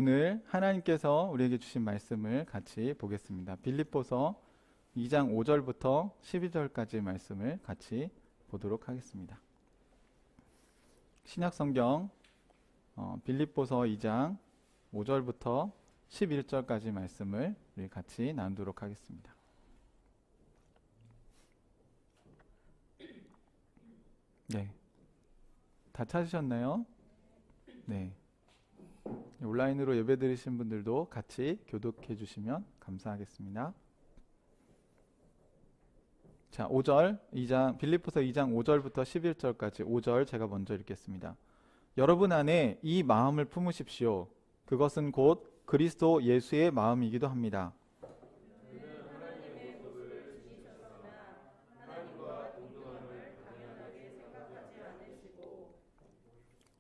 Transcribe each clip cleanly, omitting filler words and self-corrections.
오늘 하나님께서 우리에게 주신 말씀을 같이 보겠습니다. 빌립보서 2장 5절부터 12절까지 말씀을 같이 보도록 하겠습니다. 신약성경 빌립보서 2장 5절부터 11절까지 말씀을 우리 같이 나누도록 하겠습니다. 네, 다 찾으셨나요? 네. 온라인으로 예배 드리신 분들도 같이 교독해 주시면 감사하겠습니다. 자, 5절, 빌립보서 2장 5절부터 11절까지 5절 제가 먼저 읽겠습니다. 여러분 안에 이 마음을 품으십시오. 그것은 곧 그리스도 예수의 마음이기도 합니다.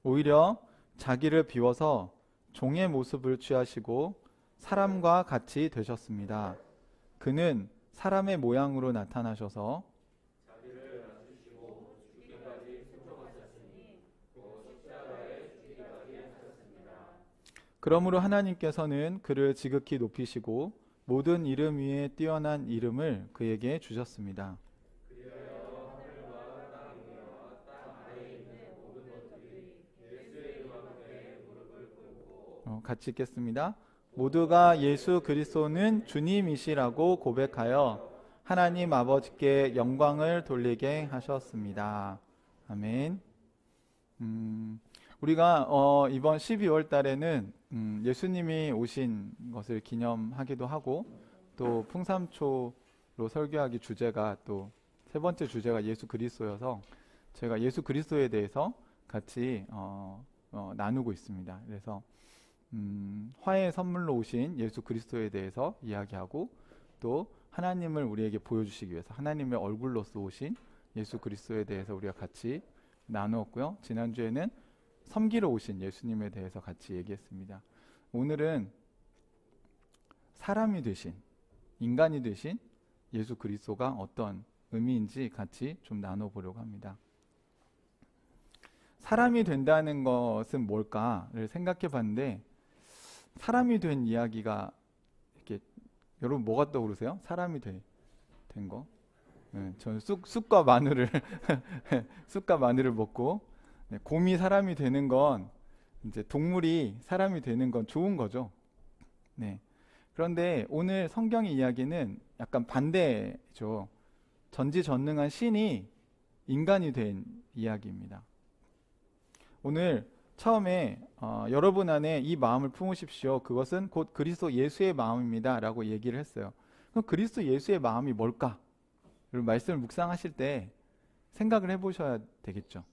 오히려 자기를 비워서 종의 모습을 취하시고 사람과 같이 되셨습니다. 그는 사람의 모양으로 나타나셔서 그러므로 하나님께서는 그를 지극히 높이시고 모든 이름 위에 뛰어난 이름을 그에게 주셨습니다. 같이 읽겠습니다. 모두가 예수 그리스도는 주님이시라고 고백하여 하나님 아버지께 영광을 돌리게 하셨습니다. 아멘. 우리가 이번 12월 달에는 예수님이 오신 것을 기념하기도 하고 또 풍삼초로 설교하기 주제가 또 세 번째 주제가 예수 그리스도여서 제가 예수 그리스도에 대해서 같이 나누고 있습니다. 그래서 화해의 선물로 오신 예수 그리스도에 대해서 이야기하고 또 하나님을 우리에게 보여주시기 위해서 하나님의 얼굴로서 오신 예수 그리스도에 대해서 우리가 같이 나누었고요. 지난주에는 섬기러 오신 예수님에 대해서 같이 얘기했습니다. 오늘은 사람이 되신, 인간이 되신 예수 그리스도가 어떤 의미인지 같이 좀 나눠보려고 합니다. 사람이 된다는 것은 뭘까를 생각해 봤는데 사람이 된 이야기가 이렇게 여러분 뭐가 떠오르세요? 사람이 된 거? 저는 쑥과 마늘을 쑥과 마늘을 먹고 곰이 사람이 되는 건 이제 동물이 사람이 되는 건 좋은 거죠. 네. 그런데 오늘 성경의 이야기는 약간 반대죠. 전지전능한 신이 인간이 된 이야기입니다. 오늘 처음에 여러분 안에 이 마음을 품으십시오. 그것은 곧 그리스도 예수의 마음입니다. 라고 얘기를 했어요. 그럼 그리스도 예수의 마음이 뭘까? 여러분 말씀을 묵상하실 때 생각을 해보셔야 되겠죠.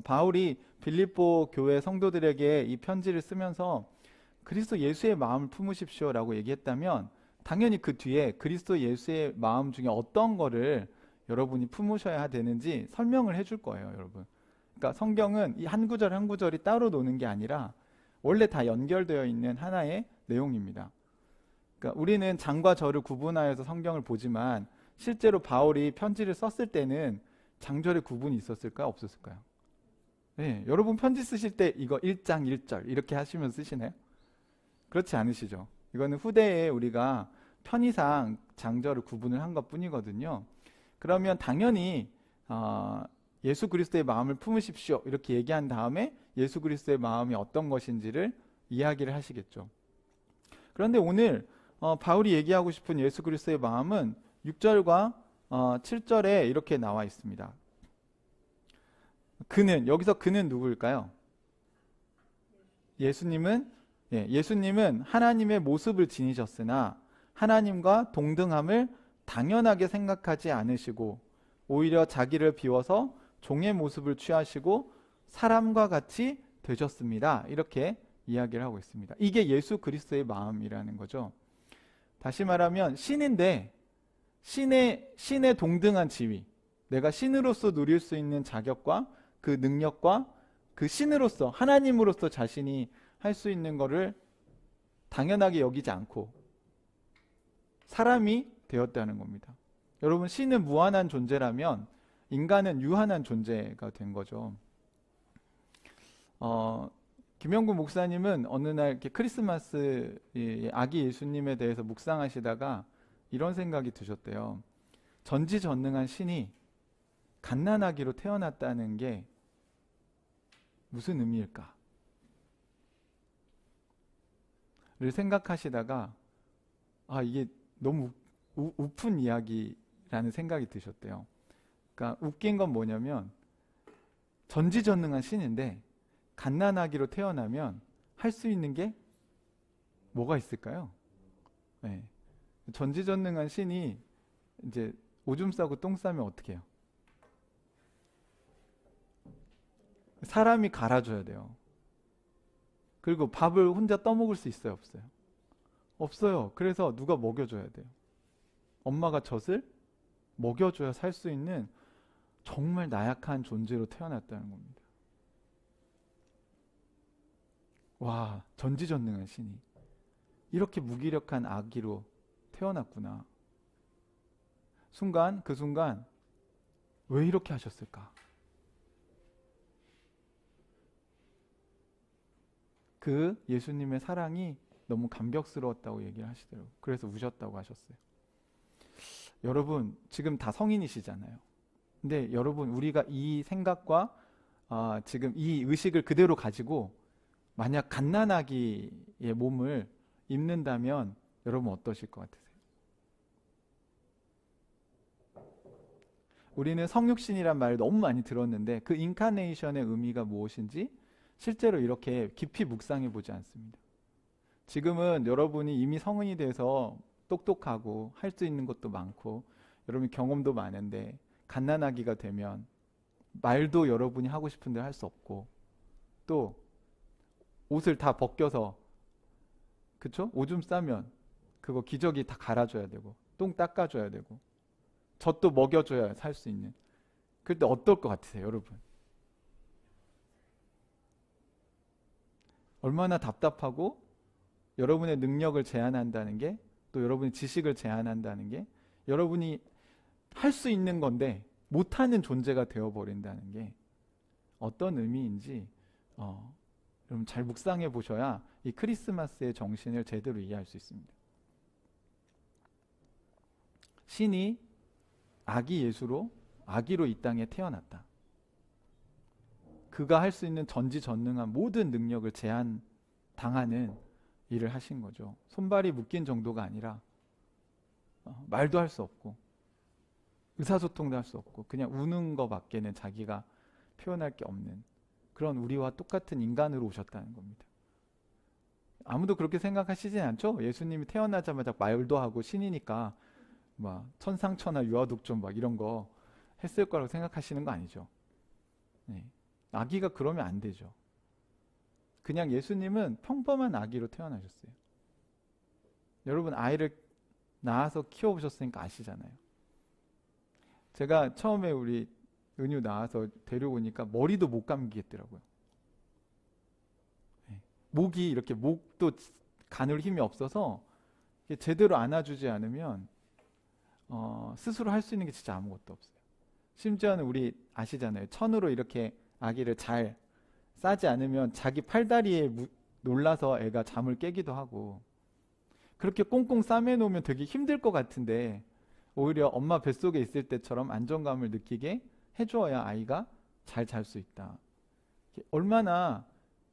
바울이 빌립보 교회 성도들에게 이 편지를 쓰면서 그리스도 예수의 마음을 품으십시오 라고 얘기했다면 당연히 그 뒤에 그리스도 예수의 마음 중에 어떤 거를 여러분이 품으셔야 되는지 설명을 해줄 거예요. 여러분. 그러니까 성경은 이 한 구절 한 구절이 따로 노는 게 아니라 원래 다 연결되어 있는 하나의 내용입니다. 그러니까 우리는 장과 절을 구분하여서 성경을 보지만 실제로 바울이 편지를 썼을 때는 장절의 구분이 있었을까요? 없었을까요? 네, 여러분 편지 쓰실 때 이거 1장 1절 이렇게 하시면 쓰시나요? 그렇지 않으시죠? 이거는 후대에 우리가 편의상 장절을 구분을 한 것 뿐이거든요. 그러면 당연히 예수 그리스도의 마음을 품으십시오 이렇게 얘기한 다음에 예수 그리스도의 마음이 어떤 것인지를 이야기를 하시겠죠. 그런데 오늘 바울이 얘기하고 싶은 예수 그리스도의 마음은 6절과 7절에 이렇게 나와 있습니다. 여기서 그는 누구일까요? 예수님은 하나님의 모습을 지니셨으나 하나님과 동등함을 당연하게 생각하지 않으시고 오히려 자기를 비워서 종의 모습을 취하시고 사람과 같이 되셨습니다. 이렇게 이야기를 하고 있습니다. 이게 예수 그리스도의 마음이라는 거죠. 다시 말하면 신인데 신의 동등한 지위, 내가 신으로서 누릴 수 있는 자격과 그 능력과 그 신으로서 하나님으로서 자신이 할 수 있는 거를 당연하게 여기지 않고 사람이 되었다는 겁니다. 여러분 신은 무한한 존재라면 인간은 유한한 존재가 된 거죠. 김영구 목사님은 어느 날 이렇게 크리스마스 이 아기 예수님에 대해서 묵상하시다가 이런 생각이 드셨대요. 전지전능한 신이 갓난아기로 태어났다는 게 무슨 의미일까? 를 생각하시다가 이게 너무 우픈 이야기라는 생각이 드셨대요. 그러니까 웃긴 건 뭐냐면 전지전능한 신인데 갓난아기로 태어나면 할 수 있는 게 뭐가 있을까요? 네. 전지전능한 신이 이제 오줌 싸고 똥 싸면 어떻게 해요? 사람이 갈아줘야 돼요. 그리고 밥을 혼자 떠먹을 수 있어요, 없어요? 없어요. 그래서 누가 먹여줘야 돼요. 엄마가 젖을 먹여줘야 살 수 있는 정말 나약한 존재로 태어났다는 겁니다. 와, 전지전능한 신이 이렇게 무기력한 아기로 태어났구나. 그 순간 왜 이렇게 하셨을까? 그 예수님의 사랑이 너무 감격스러웠다고 얘기를 하시더라고요. 그래서 우셨다고 하셨어요. 여러분 지금 다 성인이시잖아요. 근데 여러분 우리가 이 생각과 지금 이 의식을 그대로 가지고 만약 갓난아기의 몸을 입는다면 여러분 어떠실 것 같으세요? 우리는 성육신이란 말을 너무 많이 들었는데 그 인카네이션의 의미가 무엇인지 실제로 이렇게 깊이 묵상해 보지 않습니다. 지금은 여러분이 이미 성인이 돼서 똑똑하고 할 수 있는 것도 많고 여러분 경험도 많은데 갓난아기가 되면 말도 여러분이 하고 싶은 대로 할 수 없고 또 옷을 다 벗겨서 그쵸? 오줌 싸면 그거 기저귀 다 갈아줘야 되고 똥 닦아줘야 되고 젖도 먹여줘야 살 수 있는 그때 어떨 것 같으세요 여러분? 얼마나 답답하고 여러분의 능력을 제한한다는 게 또 여러분의 지식을 제한한다는 게 여러분이 할 수 있는 건데 못하는 존재가 되어버린다는 게 어떤 의미인지 여러분 잘 묵상해 보셔야 이 크리스마스의 정신을 제대로 이해할 수 있습니다. 신이 아기로 이 땅에 태어났다. 그가 할 수 있는 전지전능한 모든 능력을 제한당하는 일을 하신 거죠. 손발이 묶인 정도가 아니라 말도 할 수 없고 의사소통도 할 수 없고 그냥 우는 것밖에는 자기가 표현할 게 없는 그런 우리와 똑같은 인간으로 오셨다는 겁니다. 아무도 그렇게 생각하시진 않죠? 예수님이 태어나자마자 말도 하고 신이니까 막 천상천하 유아독존 막 이런 거 했을 거라고 생각하시는 거 아니죠? 네. 아기가 그러면 안 되죠. 그냥 예수님은 평범한 아기로 태어나셨어요. 여러분 아이를 낳아서 키워보셨으니까 아시잖아요. 제가 처음에 우리 은유 낳아서 데려오니까 머리도 못 감기겠더라고요. 네. 목이 이렇게 목도 가눌 힘이 없어서 제대로 안아주지 않으면 스스로 할 수 있는 게 진짜 아무것도 없어요. 심지어는 우리 아시잖아요. 천으로 이렇게 아기를 잘 싸지 않으면 자기 팔다리에 놀라서 애가 잠을 깨기도 하고 그렇게 꽁꽁 싸매 놓으면 되게 힘들 것 같은데 오히려 엄마 뱃속에 있을 때처럼 안정감을 느끼게 해줘야 아이가 잘 잘 수 있다. 얼마나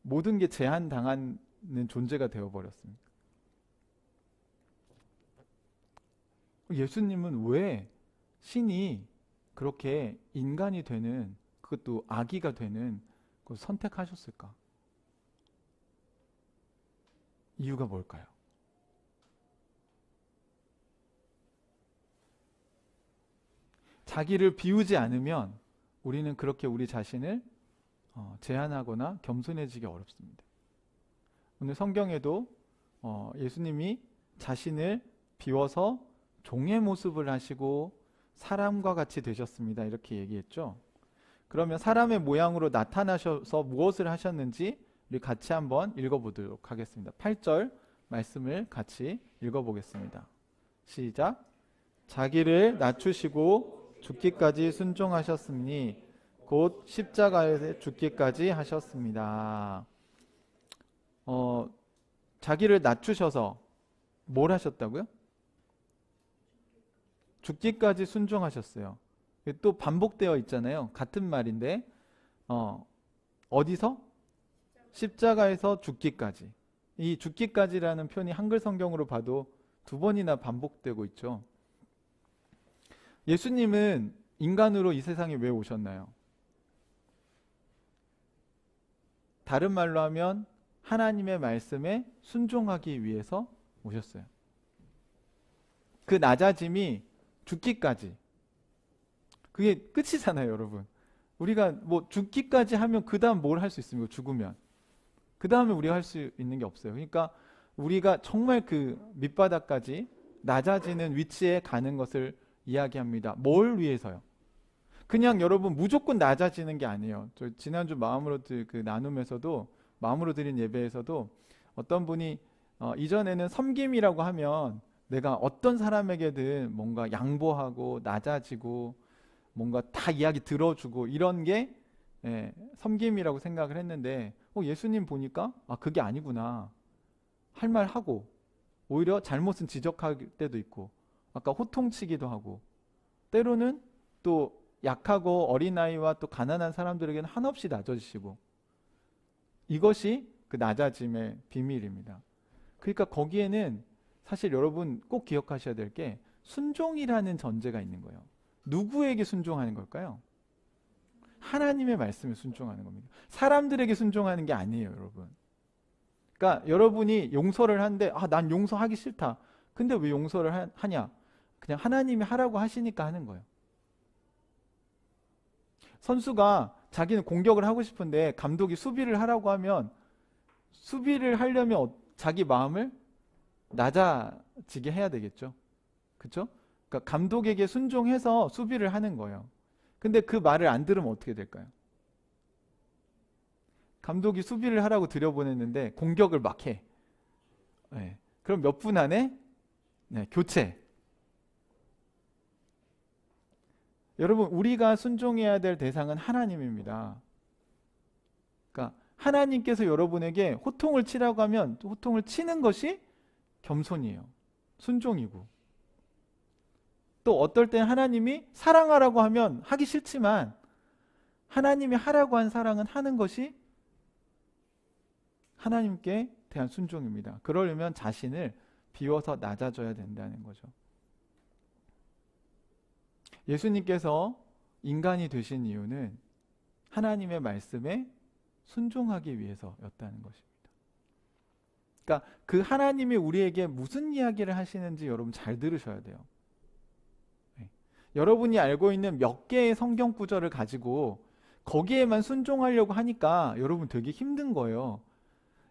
모든 게 제한당하는 존재가 되어버렸습니까? 예수님은 왜 신이 그렇게 인간이 되는 그것도 아기가 되는 그걸 선택하셨을까? 이유가 뭘까요? 자기를 비우지 않으면 우리는 그렇게 우리 자신을 제한하거나 겸손해지기 어렵습니다. 오늘 성경에도 예수님이 자신을 비워서 종의 모습을 하시고 사람과 같이 되셨습니다. 이렇게 얘기했죠. 그러면 사람의 모양으로 나타나셔서 무엇을 하셨는지 우리 같이 한번 읽어보도록 하겠습니다. 8절 말씀을 같이 읽어보겠습니다. 시작. 자기를 낮추시고 죽기까지 순종하셨으니 곧 십자가에 죽기까지 하셨습니다. 자기를 낮추셔서 뭘 하셨다고요? 죽기까지 순종하셨어요. 또 반복되어 있잖아요. 같은 말인데 어디서? 십자가에서 죽기까지. 이 죽기까지라는 표현이 한글 성경으로 봐도 2번이나 반복되고 있죠. 예수님은 인간으로 이 세상에 왜 오셨나요? 다른 말로 하면 하나님의 말씀에 순종하기 위해서 오셨어요. 그 낮아짐이 죽기까지. 그게 끝이잖아요, 여러분. 우리가 뭐 죽기까지 하면 그 다음 뭘 할 수 있습니까? 죽으면. 그 다음에 우리가 할 수 있는 게 없어요. 그러니까 우리가 정말 그 밑바닥까지 낮아지는 위치에 가는 것을 이야기합니다. 뭘 위해서요? 그냥 여러분 무조건 낮아지는 게 아니에요. 저 지난주 마음으로 그 나눔에서도 마음으로 드린 예배에서도 어떤 분이 이전에는 섬김이라고 하면 내가 어떤 사람에게든 뭔가 양보하고 낮아지고 뭔가 다 이야기 들어주고 이런 게 섬김이라고 생각을 했는데 예수님 보니까 그게 아니구나. 할 말 하고 오히려 잘못은 지적할 때도 있고 아까 호통치기도 하고 때로는 또 약하고 어린아이와 또 가난한 사람들에게는 한없이 낮아지시고 이것이 그 낮아짐의 비밀입니다. 그러니까 거기에는 사실 여러분 꼭 기억하셔야 될 게 순종이라는 전제가 있는 거예요. 누구에게 순종하는 걸까요? 하나님의 말씀에 순종하는 겁니다. 사람들에게 순종하는 게 아니에요, 여러분. 그러니까 여러분이 용서를 하는데 난 용서하기 싫다. 근데 왜 용서를 하냐? 그냥 하나님이 하라고 하시니까 하는 거예요. 선수가 자기는 공격을 하고 싶은데 감독이 수비를 하라고 하면 수비를 하려면 자기 마음을 낮아지게 해야 되겠죠. 그렇죠? 그러니까 감독에게 순종해서 수비를 하는 거예요. 근데 그 말을 안 들으면 어떻게 될까요? 감독이 수비를 하라고 들여보냈는데 공격을 막 해. 네. 그럼 몇 분 안에 교체. 여러분 우리가 순종해야 될 대상은 하나님입니다. 그러니까 하나님께서 여러분에게 호통을 치라고 하면 호통을 치는 것이 겸손이에요. 순종이고. 또 어떨 땐 하나님이 사랑하라고 하면 하기 싫지만 하나님이 하라고 한 사랑은 하는 것이 하나님께 대한 순종입니다. 그러려면 자신을 비워서 낮아져야 된다는 거죠. 예수님께서 인간이 되신 이유는 하나님의 말씀에 순종하기 위해서였다는 것입니다. 그러니까 그 하나님이 우리에게 무슨 이야기를 하시는지 여러분 잘 들으셔야 돼요. 여러분이 알고 있는 몇 개의 성경 구절을 가지고 거기에만 순종하려고 하니까 여러분 되게 힘든 거예요.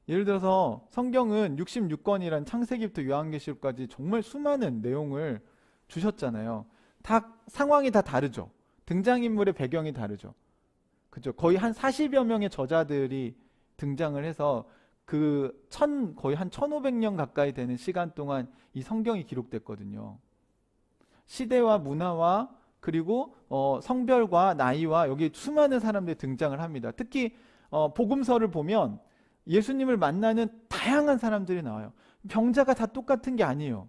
예를 들어서 성경은 66권이란 창세기부터 요한계시록까지 정말 수많은 내용을 주셨잖아요. 다 상황이 다 다르죠. 등장인물의 배경이 다르죠. 그죠? 거의 한 40여 명의 저자들이 등장을 해서 거의 한 1500년 가까이 되는 시간 동안 이 성경이 기록됐거든요. 시대와 문화와 그리고 성별과 나이와 여기 수많은 사람들이 등장을 합니다. 특히 복음서를 보면 예수님을 만나는 다양한 사람들이 나와요. 병자가 다 똑같은 게 아니에요.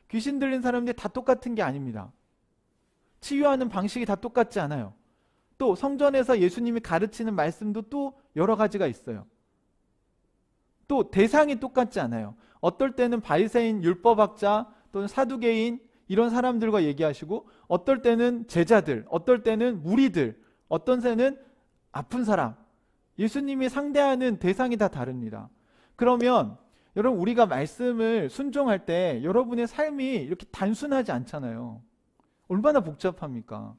귀신 들린 사람들이 다 똑같은 게 아닙니다. 치유하는 방식이 다 똑같지 않아요. 또 성전에서 예수님이 가르치는 말씀도 또 여러 가지가 있어요. 또 대상이 똑같지 않아요. 어떨 때는 바리새인 율법학자 또는 사두개인 이런 사람들과 얘기하시고 어떨 때는 제자들, 어떨 때는 무리들, 어떤 때는 아픈 사람. 예수님이 상대하는 대상이 다 다릅니다. 그러면 여러분 우리가 말씀을 순종할 때 여러분의 삶이 이렇게 단순하지 않잖아요. 얼마나 복잡합니까?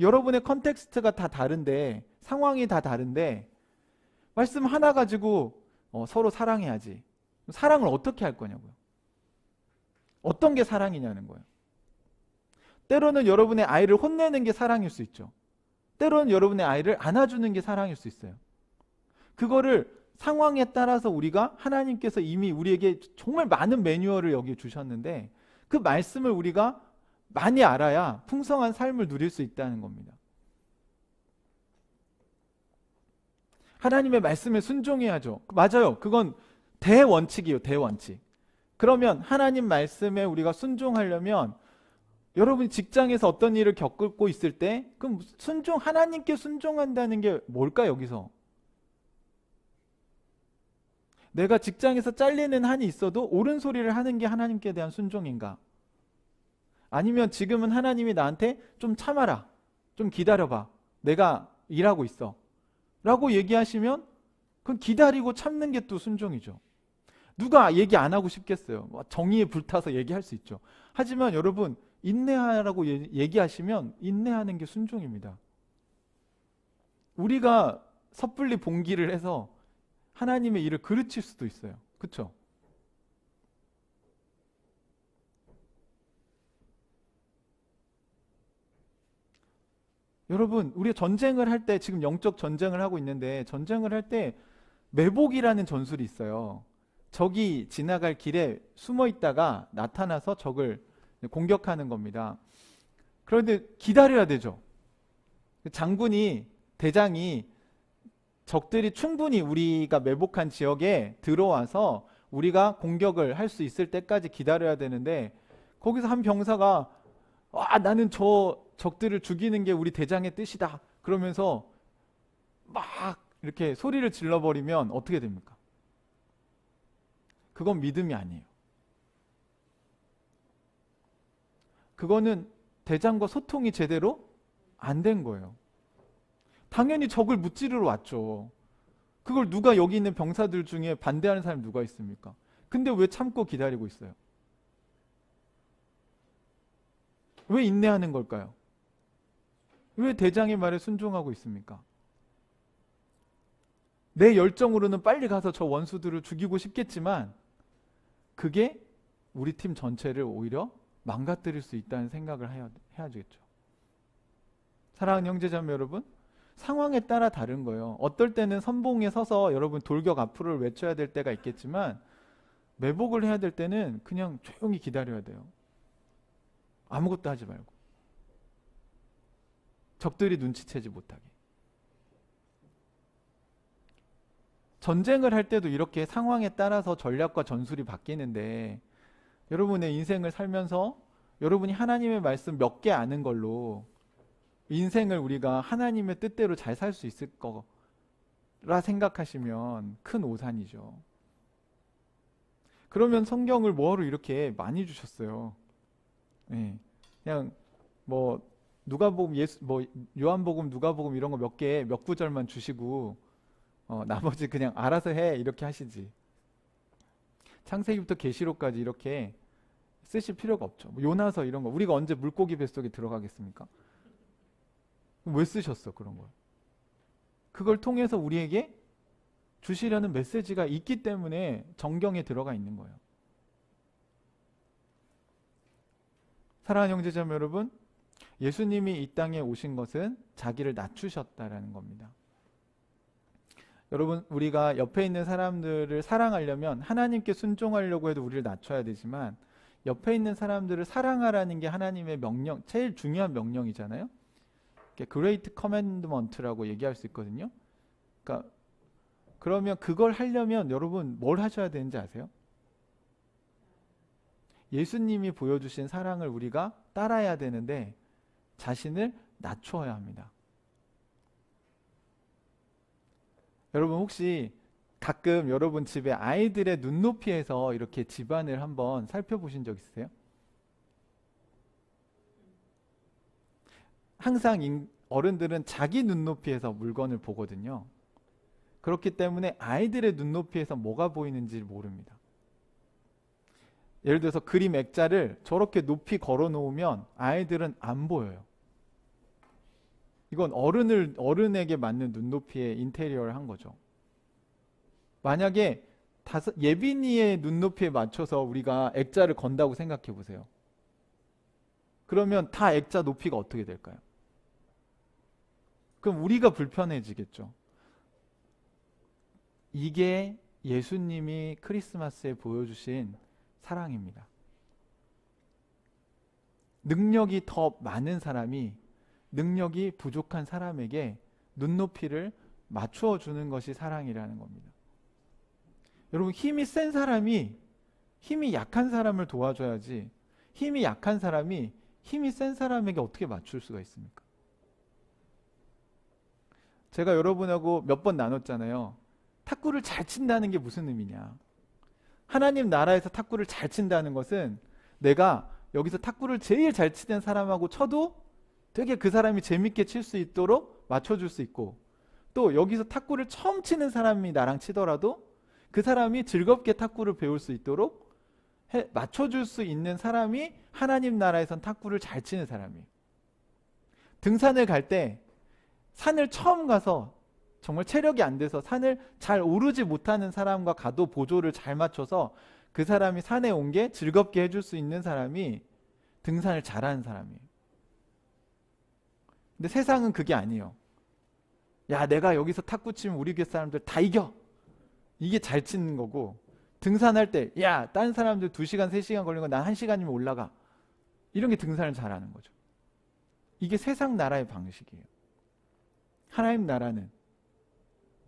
여러분의 컨텍스트가 다 다른데 상황이 다 다른데 말씀 하나 가지고 서로 사랑해야지. 사랑을 어떻게 할 거냐고요. 어떤 게 사랑이냐는 거예요. 때로는 여러분의 아이를 혼내는 게 사랑일 수 있죠. 때로는 여러분의 아이를 안아주는 게 사랑일 수 있어요. 그거를 상황에 따라서 우리가 하나님께서 이미 우리에게 정말 많은 매뉴얼을 여기 주셨는데 그 말씀을 우리가 많이 알아야 풍성한 삶을 누릴 수 있다는 겁니다. 하나님의 말씀에 순종해야죠. 맞아요. 그건 대원칙이에요. 대원칙. 그러면 하나님 말씀에 우리가 순종하려면 여러분이 직장에서 어떤 일을 겪고 있을 때 그럼 하나님께 순종한다는 게 뭘까 여기서? 내가 직장에서 잘리는 한이 있어도 옳은 소리를 하는 게 하나님께 대한 순종인가? 아니면 지금은 하나님이 나한테 좀 참아라. 좀 기다려봐. 내가 일하고 있어. 라고 얘기하시면 그건 기다리고 참는 게 또 순종이죠. 누가 얘기 안 하고 싶겠어요. 정의에 불타서 얘기할 수 있죠. 하지만 여러분 인내하라고 얘기하시면 인내하는 게 순종입니다. 우리가 섣불리 봉기를 해서 하나님의 일을 그르칠 수도 있어요. 그렇죠? 여러분 우리가 전쟁을 할 때 지금 영적 전쟁을 하고 있는데 전쟁을 할 때 매복이라는 전술이 있어요. 적이 지나갈 길에 숨어 있다가 나타나서 적을 공격하는 겁니다. 그런데 기다려야 되죠. 장군이 대장이 적들이 충분히 우리가 매복한 지역에 들어와서 우리가 공격을 할 수 있을 때까지 기다려야 되는데 거기서 한 병사가 나는 저 적들을 죽이는 게 우리 대장의 뜻이다. 그러면서 막 이렇게 소리를 질러버리면 어떻게 됩니까? 그건 믿음이 아니에요. 그거는 대장과 소통이 제대로 안 된 거예요. 당연히 적을 무찌르러 왔죠. 그걸 누가 여기 있는 병사들 중에 반대하는 사람이 누가 있습니까? 근데 왜 참고 기다리고 있어요? 왜 인내하는 걸까요? 왜 대장의 말에 순종하고 있습니까? 내 열정으로는 빨리 가서 저 원수들을 죽이고 싶겠지만 그게 우리 팀 전체를 오히려 망가뜨릴 수 있다는 생각을 해야겠죠. 사랑하는 형제자매 여러분, 상황에 따라 다른 거예요. 어떨 때는 선봉에 서서 여러분 돌격 앞으로를 외쳐야 될 때가 있겠지만 매복을 해야 될 때는 그냥 조용히 기다려야 돼요. 아무것도 하지 말고. 적들이 눈치채지 못하게. 전쟁을 할 때도 이렇게 상황에 따라서 전략과 전술이 바뀌는데 여러분의 인생을 살면서 여러분이 하나님의 말씀 몇 개 아는 걸로 인생을 우리가 하나님의 뜻대로 잘 살 수 있을 거라 생각하시면 큰 오산이죠. 그러면 성경을 뭐하러 이렇게 많이 주셨어요? 네. 그냥 뭐 누가복음, 요한복음, 누가복음 이런 거 몇 구절만 주시고 나머지 그냥 알아서 해 이렇게 하시지. 창세기부터 계시록까지 이렇게 쓰실 필요가 없죠. 요나서 이런 거 우리가 언제 물고기 뱃속에 들어가겠습니까? 왜 쓰셨어 그런 걸? 그걸 통해서 우리에게 주시려는 메시지가 있기 때문에 정경에 들어가 있는 거예요. 사랑하는 형제자매 여러분, 예수님이 이 땅에 오신 것은 자기를 낮추셨다라는 겁니다. 여러분 우리가 옆에 있는 사람들을 사랑하려면 하나님께 순종하려고 해도 우리를 낮춰야 되지만 옆에 있는 사람들을 사랑하라는 게 하나님의 명령, 제일 중요한 명령이잖아요. Great Commandment라고 얘기할 수 있거든요. 그러니까 그러면 그걸 하려면 여러분 뭘 하셔야 되는지 아세요? 예수님이 보여주신 사랑을 우리가 따라야 되는데 자신을 낮추어야 합니다. 여러분 혹시 가끔 여러분 집에 아이들의 눈높이에서 이렇게 집안을 한번 살펴보신 적 있으세요? 항상 어른들은 자기 눈높이에서 물건을 보거든요. 그렇기 때문에 아이들의 눈높이에서 뭐가 보이는지 모릅니다. 예를 들어서 그림 액자를 저렇게 높이 걸어 놓으면 아이들은 안 보여요. 이건 어른에게 맞는 눈높이의 인테리어를 한 거죠. 만약에 예빈이의 눈높이에 맞춰서 우리가 액자를 건다고 생각해 보세요. 그러면 다 액자 높이가 어떻게 될까요? 그럼 우리가 불편해지겠죠. 이게 예수님이 크리스마스에 보여주신 사랑입니다. 능력이 더 많은 사람이 능력이 부족한 사람에게 눈높이를 맞추어 주는 것이 사랑이라는 겁니다. 여러분, 힘이 센 사람이 힘이 약한 사람을 도와줘야지, 힘이 약한 사람이 힘이 센 사람에게 어떻게 맞출 수가 있습니까? 제가 여러분하고 몇 번 나눴잖아요. 탁구를 잘 친다는 게 무슨 의미냐. 하나님 나라에서 탁구를 잘 친다는 것은 내가 여기서 탁구를 제일 잘 치는 사람하고 쳐도 되게 그 사람이 재밌게 칠 수 있도록 맞춰줄 수 있고, 또 여기서 탁구를 처음 치는 사람이 나랑 치더라도 그 사람이 즐겁게 탁구를 배울 수 있도록 맞춰줄 수 있는 사람이 하나님 나라에선 탁구를 잘 치는 사람이에요. 등산을 갈 때 산을 처음 가서 정말 체력이 안 돼서 산을 잘 오르지 못하는 사람과 가도 보조를 잘 맞춰서 그 사람이 산에 온 게 즐겁게 해줄 수 있는 사람이 등산을 잘하는 사람이에요. 근데 세상은 그게 아니에요. 야, 내가 여기서 탁구 치면 우리 교회 사람들 다 이겨. 이게 잘 치는 거고, 등산할 때 야, 다른 사람들 2시간, 3시간 걸리는 거 난 1시간이면 올라가. 이런 게 등산을 잘하는 거죠. 이게 세상 나라의 방식이에요. 하나님 나라는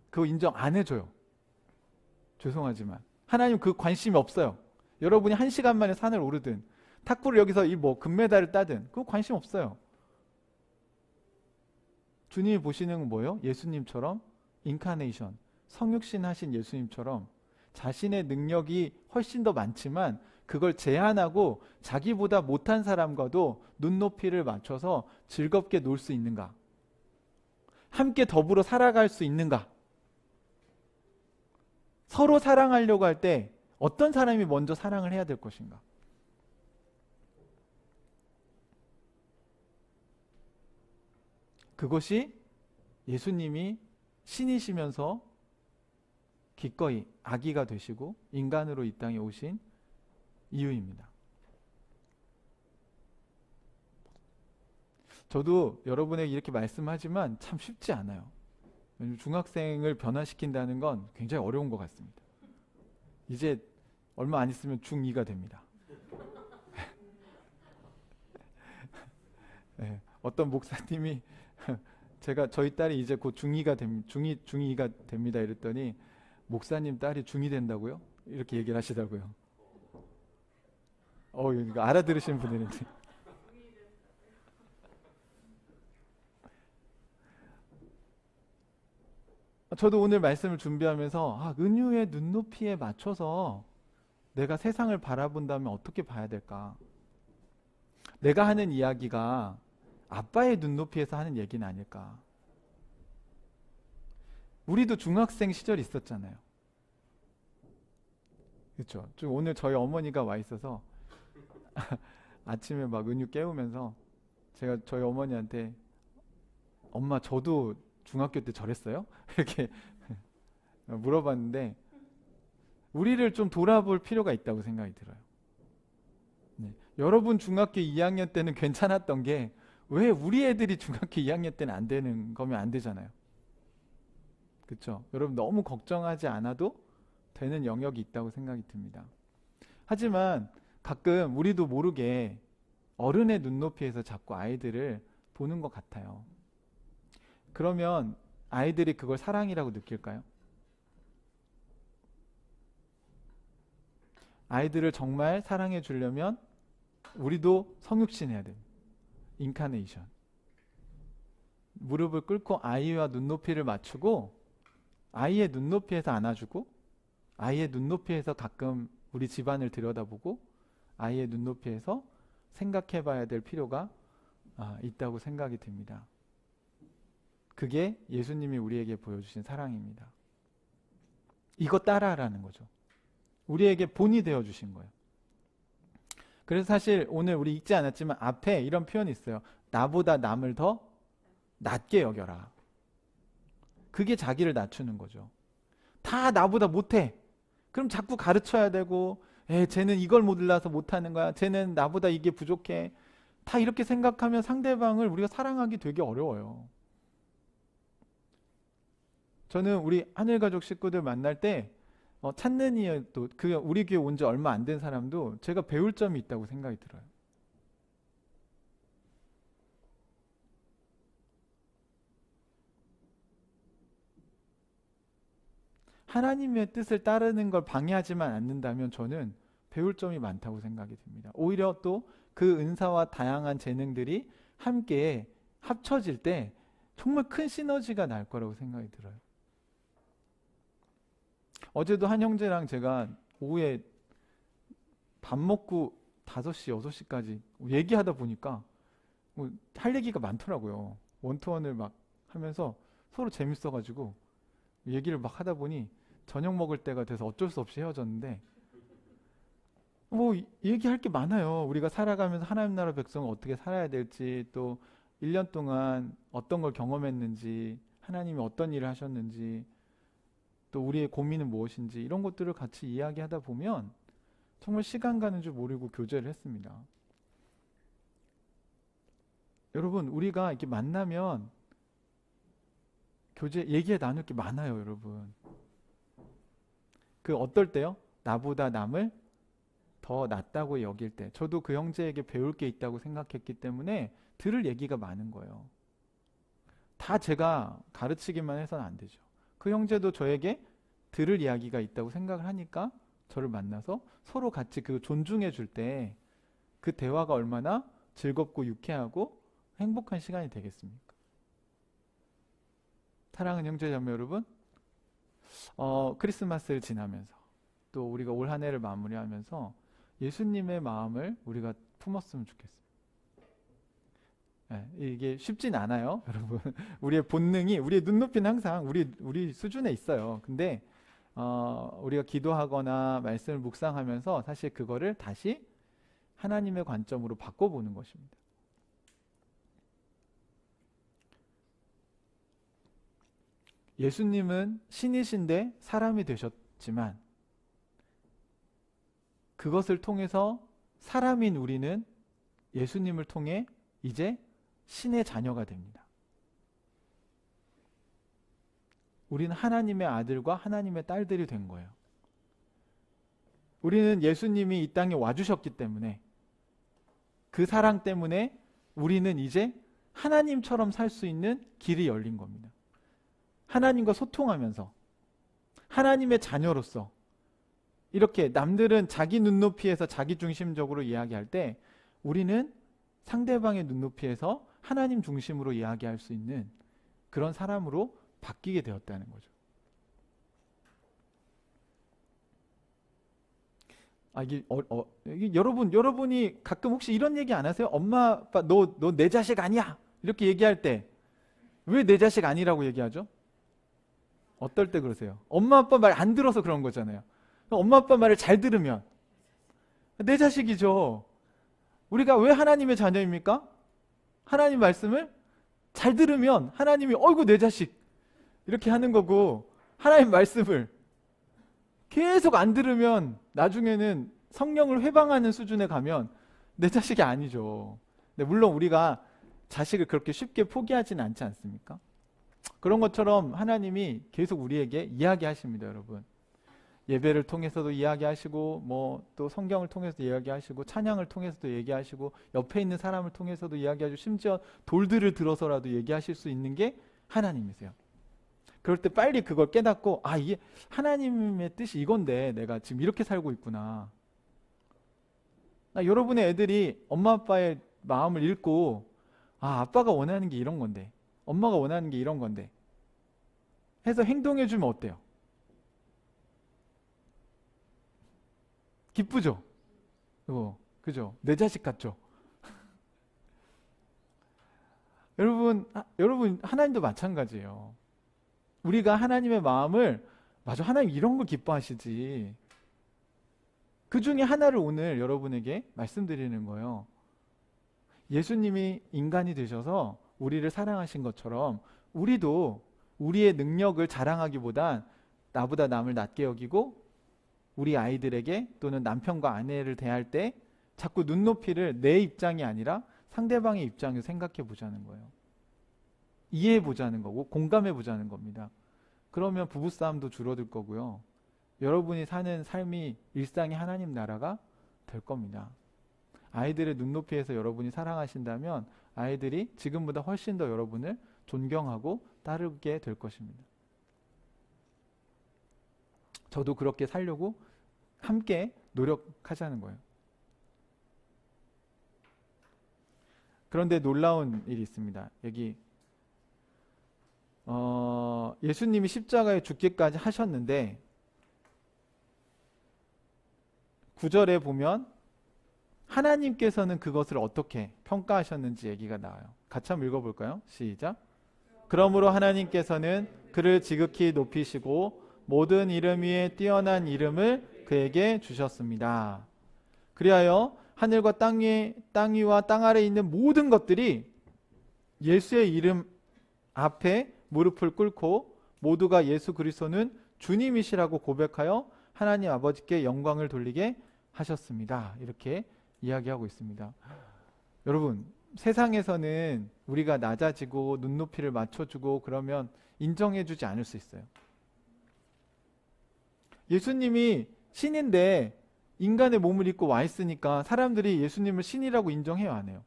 그거 인정 안 해줘요. 죄송하지만 하나님 그 관심이 없어요. 여러분이 1시간 만에 산을 오르든 탁구를 여기서 이 뭐 금메달을 따든 그거 관심 없어요. 주님이 보시는 건 뭐예요? 예수님처럼 인카네이션, 성육신 하신 예수님처럼 자신의 능력이 훨씬 더 많지만 그걸 제한하고 자기보다 못한 사람과도 눈높이를 맞춰서 즐겁게 놀 수 있는가? 함께 더불어 살아갈 수 있는가? 서로 사랑하려고 할 때 어떤 사람이 먼저 사랑을 해야 될 것인가? 그것이 예수님이 신이시면서 기꺼이 아기가 되시고 인간으로 이 땅에 오신 이유입니다. 저도 여러분에게 이렇게 말씀하지만 참 쉽지 않아요. 중학생을 변화시킨다는 건 굉장히 어려운 것 같습니다. 이제 얼마 안 있으면 중2가 됩니다. 네, 어떤 목사님이 저희 딸이 이제 곧 중2가 됩니다 이랬더니, 목사님 딸이 중2 된다고요? 이렇게 얘기를 하시더라고요. 이거 알아들으시는 분들인데. 저도 오늘 말씀을 준비하면서 은유의 눈높이에 맞춰서 내가 세상을 바라본다면 어떻게 봐야 될까? 내가 하는 이야기가 아빠의 눈높이에서 하는 얘기는 아닐까? 우리도 중학생 시절이 있었잖아요. 그렇죠? 오늘 저희 어머니가 와 있어서 아침에 막 은유 깨우면서 제가 저희 어머니한테 엄마 저도 중학교 때 저랬어요? 이렇게 물어봤는데 우리를 좀 돌아볼 필요가 있다고 생각이 들어요. 네. 여러분 중학교 2학년 때는 괜찮았던 게 왜 우리 애들이 중학교 2학년 때는 안 되는 거면 안 되잖아요. 그렇죠? 여러분 너무 걱정하지 않아도 되는 영역이 있다고 생각이 듭니다. 하지만 가끔 우리도 모르게 어른의 눈높이에서 자꾸 아이들을 보는 것 같아요. 그러면 아이들이 그걸 사랑이라고 느낄까요? 아이들을 정말 사랑해 주려면 우리도 성육신해야 됩니다. 인카네이션. 무릎을 꿇고 아이와 눈높이를 맞추고 아이의 눈높이에서 안아주고 아이의 눈높이에서 가끔 우리 집안을 들여다보고 아이의 눈높이에서 생각해 봐야 될 필요가 있다고 생각이 듭니다. 그게 예수님이 우리에게 보여주신 사랑입니다. 이거 따라하라는 거죠. 우리에게 본이 되어주신 거예요. 그래서 사실 오늘 우리 읽지 않았지만 앞에 이런 표현이 있어요. 나보다 남을 더 낮게 여겨라. 그게 자기를 낮추는 거죠. 다 나보다 못해. 그럼 자꾸 가르쳐야 되고, 쟤는 이걸 몰라서 못하는 거야. 쟤는 나보다 이게 부족해. 다 이렇게 생각하면 상대방을 우리가 사랑하기 되게 어려워요. 저는 우리 하늘가족 식구들 만날 때 찾는 이도 우리 교회 온 지 얼마 안 된 사람도 제가 배울 점이 있다고 생각이 들어요. 하나님의 뜻을 따르는 걸 방해하지만 않는다면 저는 배울 점이 많다고 생각이 듭니다. 오히려 또 그 은사와 다양한 재능들이 함께 합쳐질 때 정말 큰 시너지가 날 거라고 생각이 들어요. 어제도 한 형제랑 제가 오후에 밥 먹고 5시, 6시까지 얘기하다 보니까 뭐 할 얘기가 많더라고요. 원투원을 막 하면서 서로 재밌어가지고 얘기를 막 하다 보니 저녁 먹을 때가 돼서 어쩔 수 없이 헤어졌는데, 뭐 얘기할 게 많아요. 우리가 살아가면서 하나님 나라 백성은 어떻게 살아야 될지, 또 1년 동안 어떤 걸 경험했는지, 하나님이 어떤 일을 하셨는지, 또 우리의 고민은 무엇인지, 이런 것들을 같이 이야기하다 보면 정말 시간 가는 줄 모르고 교제를 했습니다. 여러분, 우리가 이렇게 만나면 교제, 얘기해 나눌 게 많아요, 여러분. 그 어떨 때요? 나보다 남을 더 낫다고 여길 때, 저도 그 형제에게 배울 게 있다고 생각했기 때문에 들을 얘기가 많은 거예요. 다 제가 가르치기만 해서는 안 되죠. 그 형제도 저에게 들을 이야기가 있다고 생각을 하니까 저를 만나서 서로 같이 그 존중해 줄 때 그 대화가 얼마나 즐겁고 유쾌하고 행복한 시간이 되겠습니까? 사랑하는 형제자매 여러분, 크리스마스를 지나면서 또 우리가 올 한 해를 마무리하면서 예수님의 마음을 우리가 품었으면 좋겠습니다. 네, 이게 쉽진 않아요, 여러분. 우리의 본능이, 우리의 눈높이는 항상 우리 수준에 있어요. 근데 우리가 기도하거나 말씀을 묵상하면서 사실 그거를 다시 하나님의 관점으로 바꿔보는 것입니다. 예수님은 신이신데 사람이 되셨지만 그것을 통해서 사람인 우리는 예수님을 통해 이제 신의 자녀가 됩니다. 우리는 하나님의 아들과 하나님의 딸들이 된 거예요. 우리는 예수님이 이 땅에 와주셨기 때문에, 그 사랑 때문에 우리는 이제 하나님처럼 살 수 있는 길이 열린 겁니다. 하나님과 소통하면서 하나님의 자녀로서, 이렇게 남들은 자기 눈높이에서 자기 중심적으로 이야기할 때 우리는 상대방의 눈높이에서 하나님 중심으로 이야기할 수 있는 그런 사람으로 바뀌게 되었다는 거죠. 이게 여러분이 가끔 혹시 이런 얘기 안 하세요? 엄마, 아빠, 너 내 자식 아니야! 이렇게 얘기할 때 왜 내 자식 아니라고 얘기하죠? 어떨 때 그러세요? 엄마, 아빠 말 안 들어서 그런 거잖아요. 엄마, 아빠 말을 잘 들으면 내 자식이죠. 우리가 왜 하나님의 자녀입니까? 하나님 말씀을 잘 들으면 하나님이 어이구 내 자식 이렇게 하는 거고, 하나님 말씀을 계속 안 들으면 나중에는 성령을 회방하는 수준에 가면 내 자식이 아니죠. 근데 물론 우리가 자식을 그렇게 쉽게 포기하지는 않지 않습니까? 그런 것처럼 하나님이 계속 우리에게 이야기하십니다, 여러분. 예배를 통해서도 이야기하시고, 뭐 또 성경을 통해서도 이야기하시고, 찬양을 통해서도 얘기하시고, 옆에 있는 사람을 통해서도 이야기하시고, 심지어 돌들을 들어서라도 얘기하실 수 있는 게 하나님이세요. 그럴 때 빨리 그걸 깨닫고, 아, 이게 하나님의 뜻이 이건데 내가 지금 이렇게 살고 있구나. 여러분의 애들이 엄마 아빠의 마음을 읽고, 아, 아빠가 원하는 게 이런 건데, 엄마가 원하는 게 이런 건데 해서 행동해 주면 어때요? 기쁘죠? 그죠? 내 자식 같죠? 여러분 하나님도 마찬가지예요. 우리가 하나님의 마음을, 맞아, 하나님 이런 걸 기뻐하시지. 그 중에 하나를 오늘 여러분에게 말씀드리는 거예요. 예수님이 인간이 되셔서 우리를 사랑하신 것처럼 우리도 우리의 능력을 자랑하기보단 나보다 남을 낮게 여기고, 우리 아이들에게 또는 남편과 아내를 대할 때 자꾸 눈높이를 내 입장이 아니라 상대방의 입장에서 생각해 보자는 거예요. 이해해 보자는 거고 공감해 보자는 겁니다. 그러면 부부싸움도 줄어들 거고요. 여러분이 사는 삶이, 일상이 하나님 나라가 될 겁니다. 아이들의 눈높이에서 여러분이 사랑하신다면 아이들이 지금보다 훨씬 더 여러분을 존경하고 따르게 될 것입니다. 저도 그렇게 살려고 함께 노력하자는 거예요. 그런데 놀라운 일이 있습니다. 여기 예수님이 십자가에 죽기까지 하셨는데 9절에 보면 하나님께서는 그것을 어떻게 평가하셨는지 얘기가 나와요. 같이 한번 읽어볼까요? 시작. 그러므로 하나님께서는 그를 지극히 높이시고 모든 이름 위에 뛰어난 이름을 그에게 주셨습니다. 그리하여 하늘과 땅 위와 땅 아래에 있는 모든 것들이 예수의 이름 앞에 무릎을 꿇고 모두가 예수 그리스도는 주님이시라고 고백하여 하나님 아버지께 영광을 돌리게 하셨습니다. 이렇게 이야기하고 있습니다. 여러분, 세상에서는 우리가 낮아지고 눈높이를 맞춰주고 그러면 인정해주지 않을 수 있어요. 예수님이 신인데 인간의 몸을 입고 와 있으니까 사람들이 예수님을 신이라고 인정해요, 안 해요?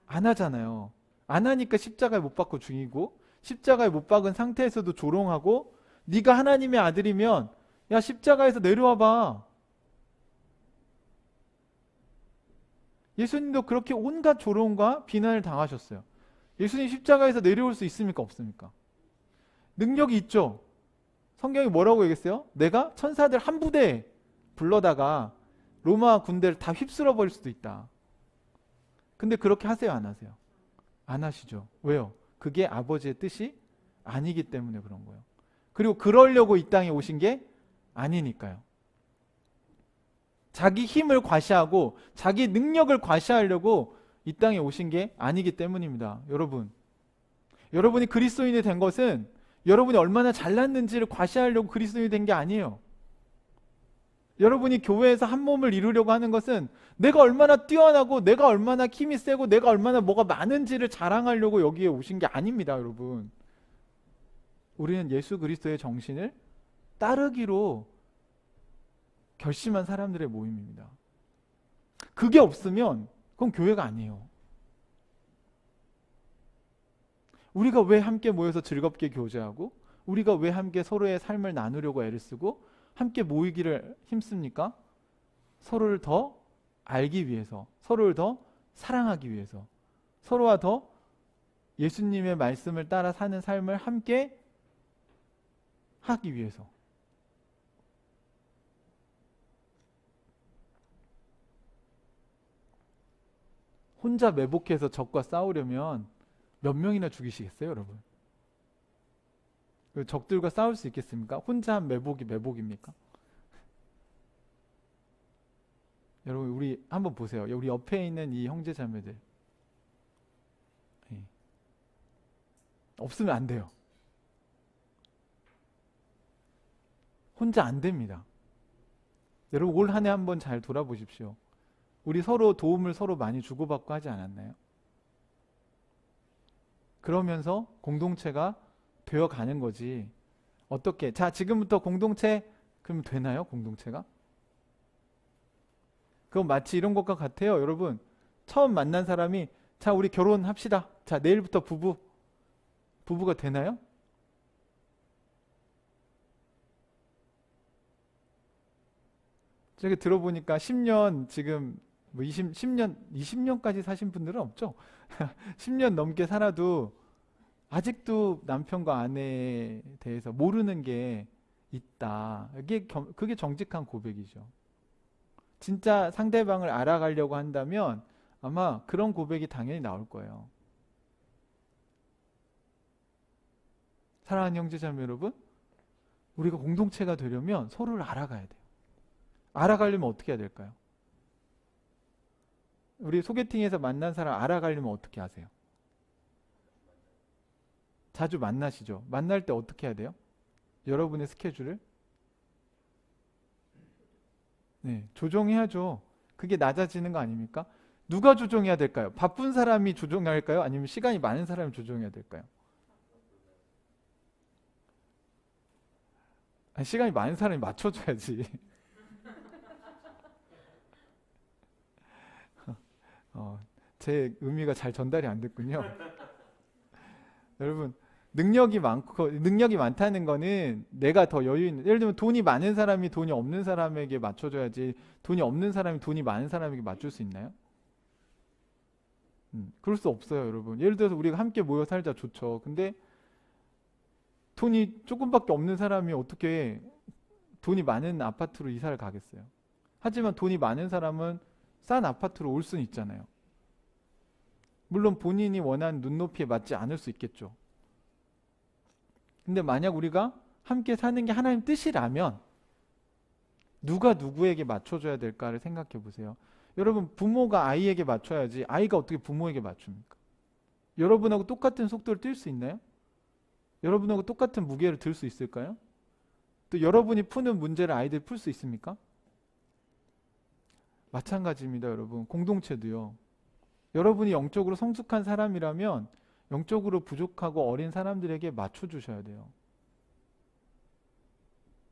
안 하잖아요. 안 하니까 십자가에 못 박고 죽이고 십자가에 못 박은 상태에서도 조롱하고 네가 하나님의 아들이면 야 십자가에서 내려와 봐. 예수님도 그렇게 온갖 조롱과 비난을 당하셨어요. 예수님 십자가에서 내려올 수 있습니까? 없습니까? 능력이 있죠. 성경이 뭐라고 얘기했어요? 내가 천사들 한 부대 불러다가 로마 군대를 다 휩쓸어 버릴 수도 있다. 근데 그렇게 하세요, 안 하세요? 안 하시죠. 왜요? 그게 아버지의 뜻이 아니기 때문에 그런 거예요. 그리고 그러려고 이 땅에 오신 게 아니니까요. 자기 힘을 과시하고 자기 능력을 과시하려고 이 땅에 오신 게 아니기 때문입니다. 여러분이 그리스도인이 된 것은 여러분이 얼마나 잘났는지를 과시하려고 그리스도인이 된 게 아니에요. 여러분이 교회에서 한 몸을 이루려고 하는 것은 내가 얼마나 뛰어나고 내가 얼마나 힘이 세고 내가 얼마나 뭐가 많은지를 자랑하려고 여기에 오신 게 아닙니다, 여러분. 우리는 예수 그리스도의 정신을 따르기로 결심한 사람들의 모임입니다. 그게 없으면 그건 교회가 아니에요. 우리가 왜 함께 모여서 즐겁게 교제하고 우리가 왜 함께 서로의 삶을 나누려고 애를 쓰고 함께 모이기를 힘씁니까? 서로를 더 알기 위해서, 서로를 더 사랑하기 위해서, 서로와 더 예수님의 말씀을 따라 사는 삶을 함께 하기 위해서. 혼자 매복해서 적과 싸우려면 몇 명이나 죽이시겠어요, 여러분? 적들과 싸울 수 있겠습니까? 혼자 한 매복이 매복입니까? 여러분, 우리 한번 보세요. 우리 옆에 있는 이 형제 자매들 없으면 안 돼요. 혼자 안 됩니다. 여러분, 올 한 해 한번 잘 돌아보십시오. 우리 서로 도움을 서로 많이 주고받고 하지 않았나요? 그러면서 공동체가 되어가는 거지. 어떻게? 자, 지금부터 공동체 그럼 되나요? 공동체가? 그건 마치 이런 것과 같아요. 여러분, 처음 만난 사람이 자, 우리 결혼합시다. 자, 내일부터 부부가 되나요? 저기 들어보니까 10년 지금 뭐 10년, 20년까지 사신 분들은 없죠. 10년 넘게 살아도 아직도 남편과 아내에 대해서 모르는 게 있다. 그게 정직한 고백이죠. 진짜 상대방을 알아가려고 한다면 아마 그런 고백이 당연히 나올 거예요. 사랑하는 형제자매 여러분, 우리가 공동체가 되려면 서로를 알아가야 돼요. 알아가려면 어떻게 해야 될까요? 우리 소개팅에서 만난 사람 알아가려면 어떻게 하세요? 자주 만나시죠? 만날 때 어떻게 해야 돼요? 여러분의 스케줄을 조정해야죠. 그게 낮아지는 거 아닙니까? 누가 조정해야 될까요? 바쁜 사람이 조정해야 할까요? 아니면 시간이 많은 사람이 조정해야 될까요? 아니, 시간이 많은 사람이 맞춰줘야지. 제 의미가 잘 전달이 안 됐군요. 여러분, 능력이 많다는 거는 내가 더 여유 있는, 예를 들면 돈이 많은 사람이 돈이 없는 사람에게 맞춰줘야지 돈이 없는 사람이 돈이 많은 사람에게 맞출 수 있나요? 그럴 수 없어요, 여러분. 예를 들어서 우리가 함께 모여 살자 좋죠. 근데 돈이 조금밖에 없는 사람이 어떻게 돈이 많은 아파트로 이사를 가겠어요? 하지만 돈이 많은 사람은 싼 아파트로 올 수는 있잖아요. 물론 본인이 원하는 눈높이에 맞지 않을 수 있겠죠. 근데 만약 우리가 함께 사는 게 하나님 뜻이라면 누가 누구에게 맞춰줘야 될까를 생각해 보세요. 여러분, 부모가 아이에게 맞춰야지 아이가 어떻게 부모에게 맞춥니까? 여러분하고 똑같은 속도를 뛸 수 있나요? 여러분하고 똑같은 무게를 들 수 있을까요? 또 여러분이 푸는 문제를 아이들이 풀 수 있습니까? 마찬가지입니다, 여러분. 공동체도요. 여러분이 영적으로 성숙한 사람이라면 영적으로 부족하고 어린 사람들에게 맞춰주셔야 돼요.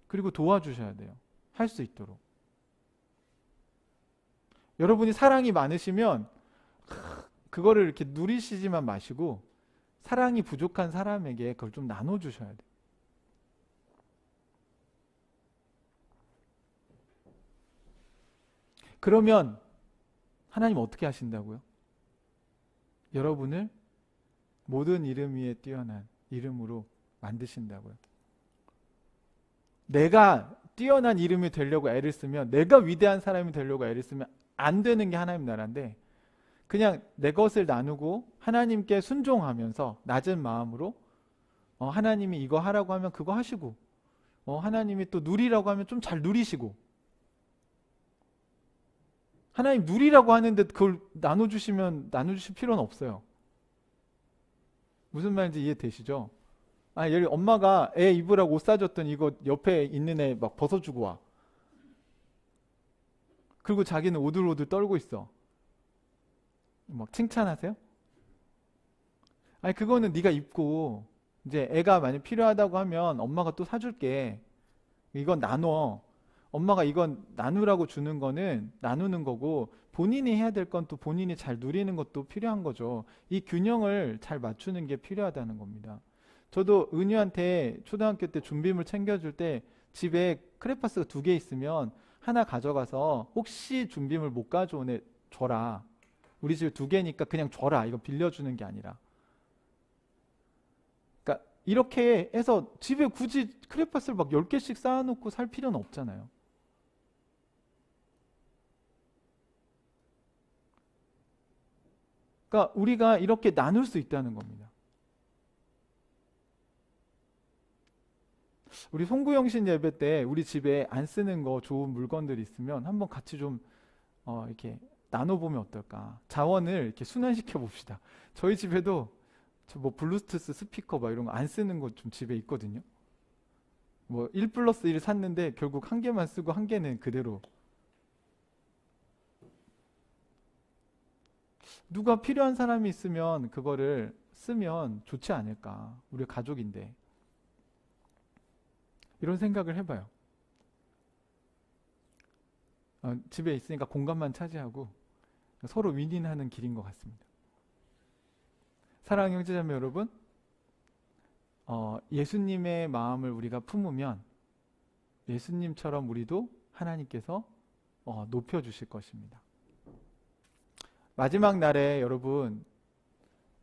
그리고 도와주셔야 돼요. 할 수 있도록. 여러분이 사랑이 많으시면 그거를 이렇게 누리시지만 마시고 사랑이 부족한 사람에게 그걸 좀 나눠주셔야 돼요. 그러면 하나님 어떻게 하신다고요? 여러분을 모든 이름 위에 뛰어난 이름으로 만드신다고요. 내가 뛰어난 이름이 되려고 애를 쓰면, 내가 위대한 사람이 되려고 애를 쓰면 안 되는 게 하나님 나라인데, 그냥 내 것을 나누고 하나님께 순종하면서 낮은 마음으로 하나님이 이거 하라고 하면 그거 하시고, 하나님이 또 누리라고 하면 좀 잘 누리시고, 하나님 누리라고 하는데 그걸 나눠주실 필요는 없어요. 무슨 말인지 이해되시죠? 예를 엄마가 애 입으라고 옷 사줬더니 이거 옆에 있는 애 막 벗어주고 와. 그리고 자기는 오들오들 떨고 있어. 막 칭찬하세요? 그거는 네가 입고 이제 애가 만약 필요하다고 하면 엄마가 또 사줄게. 이건 나눠. 엄마가 이건 나누라고 주는 거는 나누는 거고, 본인이 해야 될 건 또 본인이 잘 누리는 것도 필요한 거죠. 이 균형을 잘 맞추는 게 필요하다는 겁니다. 저도 은유한테 초등학교 때 준비물 챙겨줄 때 집에 크레파스가 2개 있으면 하나 가져가서 혹시 준비물 못 가져온 애 줘라. 우리 집에 2개니까 그냥 줘라. 이거 빌려주는 게 아니라. 그러니까 이렇게 해서 집에 굳이 크레파스를 막 10개씩 쌓아놓고 살 필요는 없잖아요. 그러니까 우리가 이렇게 나눌 수 있다는 겁니다. 우리 송구영신 예배 때 우리 집에 안 쓰는 거 좋은 물건들이 있으면 한번 같이 좀 이렇게 나눠보면 어떨까. 자원을 이렇게 순환시켜 봅시다. 저희 집에도 뭐 블루투스 스피커 막 이런 거 안 쓰는 거 좀 집에 있거든요. 뭐 1+1 샀는데 결국 1개만 쓰고 1개는 그대로. 누가 필요한 사람이 있으면 그거를 쓰면 좋지 않을까. 우리 가족인데. 이런 생각을 해봐요. 집에 있으니까 공간만 차지하고 서로 윈윈하는 길인 것 같습니다. 사랑하는 형제자매 여러분, 예수님의 마음을 우리가 품으면 예수님처럼 우리도 하나님께서 높여주실 것입니다. 마지막 날에 여러분,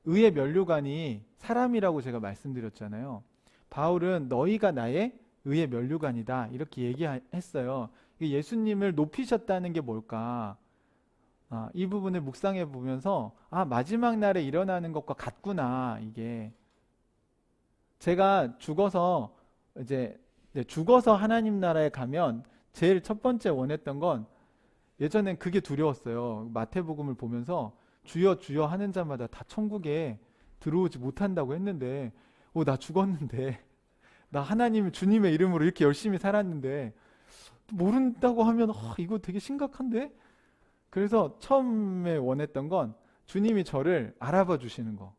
의의 면류관이 사람이라고 제가 말씀드렸잖아요. 바울은 너희가 나의 의의 면류관이다 이렇게 얘기했어요. 예수님을 높이셨다는 게 뭘까? 이 부분을 묵상해 보면서 마지막 날에 일어나는 것과 같구나. 이게 제가 죽어서 하나님 나라에 가면 제일 첫 번째 원했던 건, 예전엔 그게 두려웠어요. 마태복음을 보면서 주여 주여 하는 자마다 다 천국에 들어오지 못한다고 했는데, 나 죽었는데, 나 하나님 주님의 이름으로 이렇게 열심히 살았는데 모른다고 하면 이거 되게 심각한데? 그래서 처음에 원했던 건 주님이 저를 알아봐 주시는 거.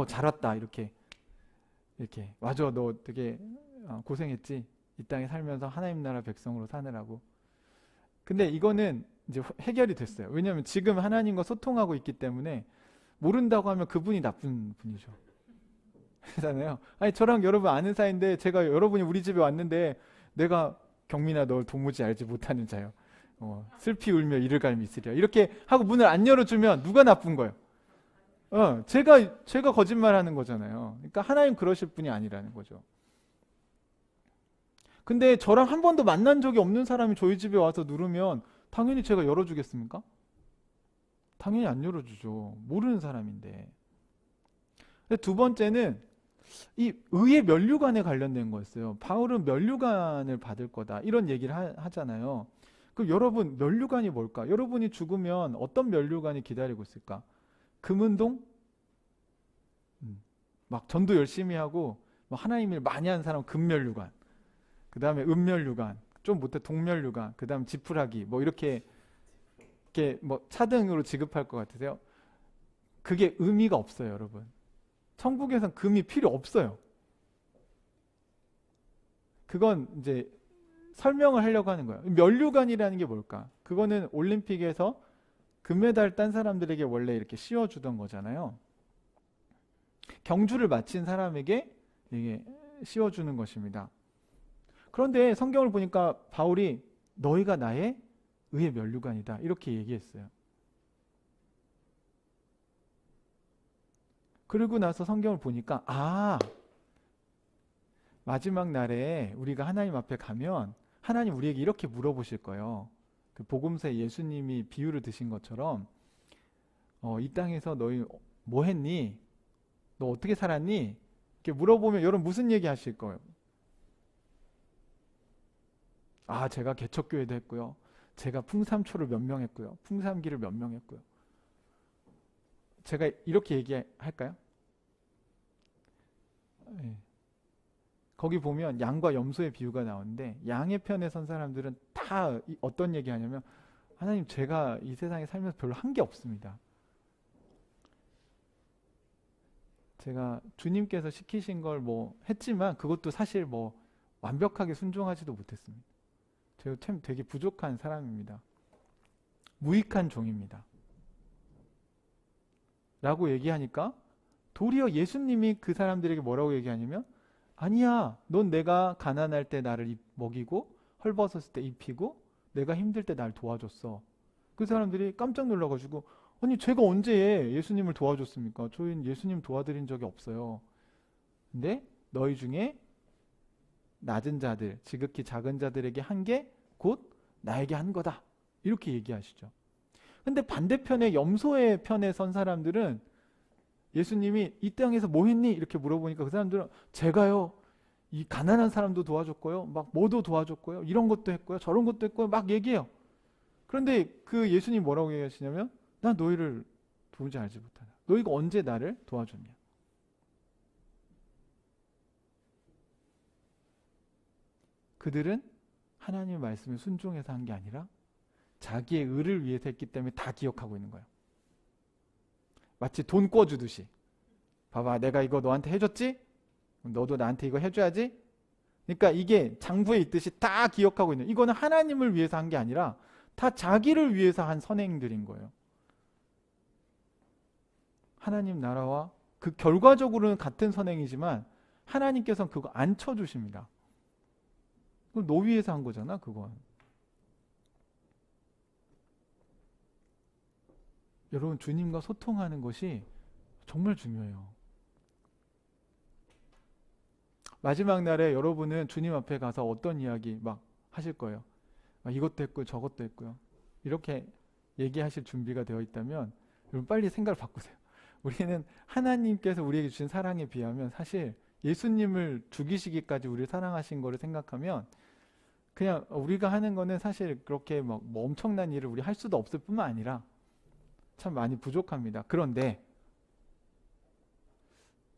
잘 왔다. 이렇게 맞아, 너 되게 고생했지. 이 땅에 살면서 하나님 나라 백성으로 사느라고. 근데 이거는 이제 해결이 됐어요. 왜냐하면 지금 하나님과 소통하고 있기 때문에 모른다고 하면 그분이 나쁜 분이죠. 그러잖아요. 아니 저랑 여러분 아는 사이인데 제가 여러분이 우리 집에 왔는데 내가 경민아 널 도무지 알지 못하는 자요. 슬피 울며 이를 갈미 있으리라. 이렇게 하고 문을 안 열어주면 누가 나쁜 거예요? 제가 거짓말하는 거잖아요. 그러니까 하나님 그러실 분이 아니라는 거죠. 근데 저랑 한 번도 만난 적이 없는 사람이 저희 집에 와서 누르면 당연히 제가 열어주겠습니까? 당연히 안 열어주죠. 모르는 사람인데. 근데 두 번째는 이 의의 면류관에 관련된 거였어요. 바울은 면류관을 받을 거다 이런 얘기를 하잖아요. 그럼 여러분 면류관이 뭘까? 여러분이 죽으면 어떤 면류관이 기다리고 있을까? 금은동? 막 전도 열심히 하고 하나님 일 많이 한 사람 금면류관, 그 다음에 은면류관, 좀 못해 동면류관, 그 다음 지푸라기 뭐 이렇게 뭐 차등으로 지급할 것 같으세요? 그게 의미가 없어요, 여러분. 천국에선 금이 필요 없어요. 그건 이제 설명을 하려고 하는 거예요. 면류관이라는 게 뭘까? 그거는 올림픽에서 금메달 딴 사람들에게 원래 이렇게 씌워주던 거잖아요. 경주를 마친 사람에게 이게 씌워주는 것입니다. 그런데 성경을 보니까 바울이 너희가 나의 의의 면류관이다 이렇게 얘기했어요. 그리고 나서 성경을 보니까 마지막 날에 우리가 하나님 앞에 가면 하나님 우리에게 이렇게 물어보실 거예요. 그 복음서에 예수님이 비유를 드신 것처럼 이 땅에서 너희 뭐 했니? 너 어떻게 살았니? 이렇게 물어보면 여러분 무슨 얘기 하실 거예요? 제가 개척교회도 했고요. 제가 풍삼초를 몇 명 했고요. 풍삼기를 몇 명 했고요. 제가 이렇게 얘기할까요? 네. 거기 보면 양과 염소의 비유가 나오는데 양의 편에 선 사람들은 다 어떤 얘기 하냐면 하나님 제가 이 세상에 살면서 별로 한 게 없습니다. 제가 주님께서 시키신 걸 뭐 했지만 그것도 사실 뭐 완벽하게 순종하지도 못했습니다. 제가 참 되게 부족한 사람입니다. 무익한 종입니다. 라고 얘기하니까 도리어 예수님이 그 사람들에게 뭐라고 얘기하냐면 아니야, 넌 내가 가난할 때 나를 먹이고 헐벗었을 때 입히고 내가 힘들 때 날 도와줬어. 그 사람들이 깜짝 놀라가지고 아니 제가 언제 예수님을 도와줬습니까? 저희는 예수님 도와드린 적이 없어요. 근데 너희 중에 낮은 자들, 지극히 작은 자들에게 한 게 곧 나에게 한 거다. 이렇게 얘기하시죠. 근데 반대편에 염소의 편에 선 사람들은 예수님이 이 땅에서 뭐 했니? 이렇게 물어보니까 그 사람들은 제가요 이 가난한 사람도 도와줬고요 막 뭐도 도와줬고요 이런 것도 했고요 저런 것도 했고요 막 얘기해요. 그런데 그 예수님 뭐라고 얘기하시냐면 나 너희를 도무지 알지 못하다. 너희가 언제 나를 도와줬냐? 그들은 하나님의 말씀에 순종해서 한 게 아니라 자기의 의를 위해서 했기 때문에 다 기억하고 있는 거예요. 마치 돈 꿔주듯이. 봐봐, 내가 이거 너한테 해줬지? 너도 나한테 이거 해줘야지? 그러니까 이게 장부에 있듯이 다 기억하고 있는. 이거는 하나님을 위해서 한 게 아니라 다 자기를 위해서 한 선행들인 거예요. 하나님 나라와 그 결과적으로는 같은 선행이지만 하나님께서는 그거 안 쳐주십니다. 그걸 너 위해서 한 거잖아, 그건. 여러분, 주님과 소통하는 것이 정말 중요해요. 마지막 날에 여러분은 주님 앞에 가서 어떤 이야기 막 하실 거예요. 이것도 했고요, 저것도 했고요. 이렇게 얘기하실 준비가 되어 있다면 여러분 빨리 생각을 바꾸세요. 우리는 하나님께서 우리에게 주신 사랑에 비하면 사실 예수님을 죽이시기까지 우리를 사랑하신 거를 생각하면 그냥 우리가 하는 거는 사실 그렇게 뭐 엄청난 일을 우리 할 수도 없을 뿐만 아니라 참 많이 부족합니다. 그런데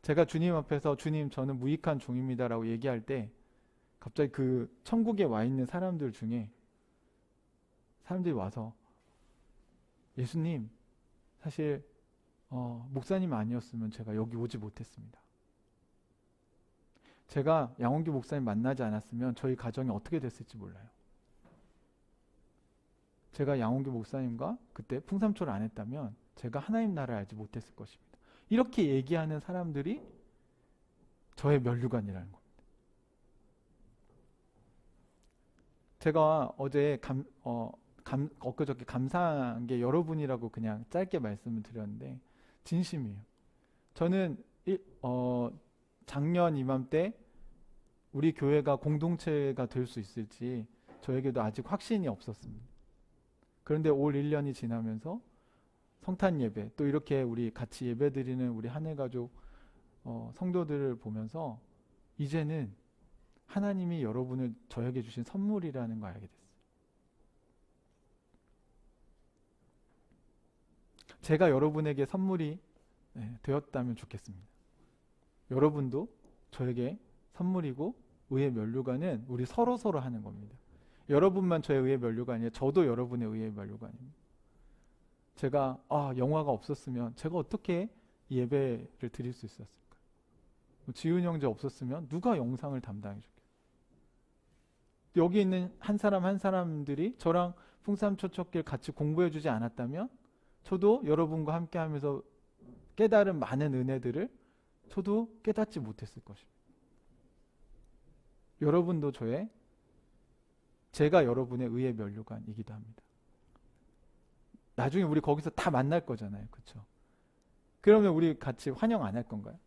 제가 주님 앞에서 주님 저는 무익한 종입니다 라고 얘기할 때 갑자기 그 천국에 와 있는 사람들 중에 사람들이 와서 예수님 사실 목사님 아니었으면 제가 여기 오지 못했습니다. 제가 양원기 목사님 만나지 않았으면 저희 가정이 어떻게 됐을지 몰라요. 제가 양원기 목사님과 그때 풍삼초를 안 했다면 제가 하나님 나라를 알지 못했을 것입니다. 이렇게 얘기하는 사람들이 저의 면류관이라는 겁니다. 제가 어제 엊그저께 감사한 게 여러분이라고 그냥 짧게 말씀을 드렸는데 진심이에요. 저는 작년 이맘때 우리 교회가 공동체가 될 수 있을지 저에게도 아직 확신이 없었습니다. 그런데 올 1년이 지나면서 성탄 예배 또 이렇게 우리 같이 예배드리는 우리 하늘가족 성도들을 보면서 이제는 하나님이 여러분을 저에게 주신 선물이라는 걸 알게 됐어요. 제가 여러분에게 선물이 되었다면 좋겠습니다. 여러분도 저에게 선물이고 의의 면류관은 우리 서로 하는 겁니다. 여러분만 저의 의의 면류관이 아니라 저도 여러분의 의의 면류관입니다. 제가 영화가 없었으면 제가 어떻게 예배를 드릴 수 있었을까? 지훈 형제 없었으면 누가 영상을 담당해 줬겠어요? 여기 있는 한 사람 한 사람들이 저랑 풍삼초척길 같이 공부해 주지 않았다면 저도 여러분과 함께 하면서 깨달은 많은 은혜들을 저도 깨닫지 못했을 것입니다. 여러분도 제가 여러분의 의의 면류관이기도 합니다. 나중에 우리 거기서 다 만날 거잖아요. 그렇죠? 그러면 우리 같이 환영 안 할 건가요?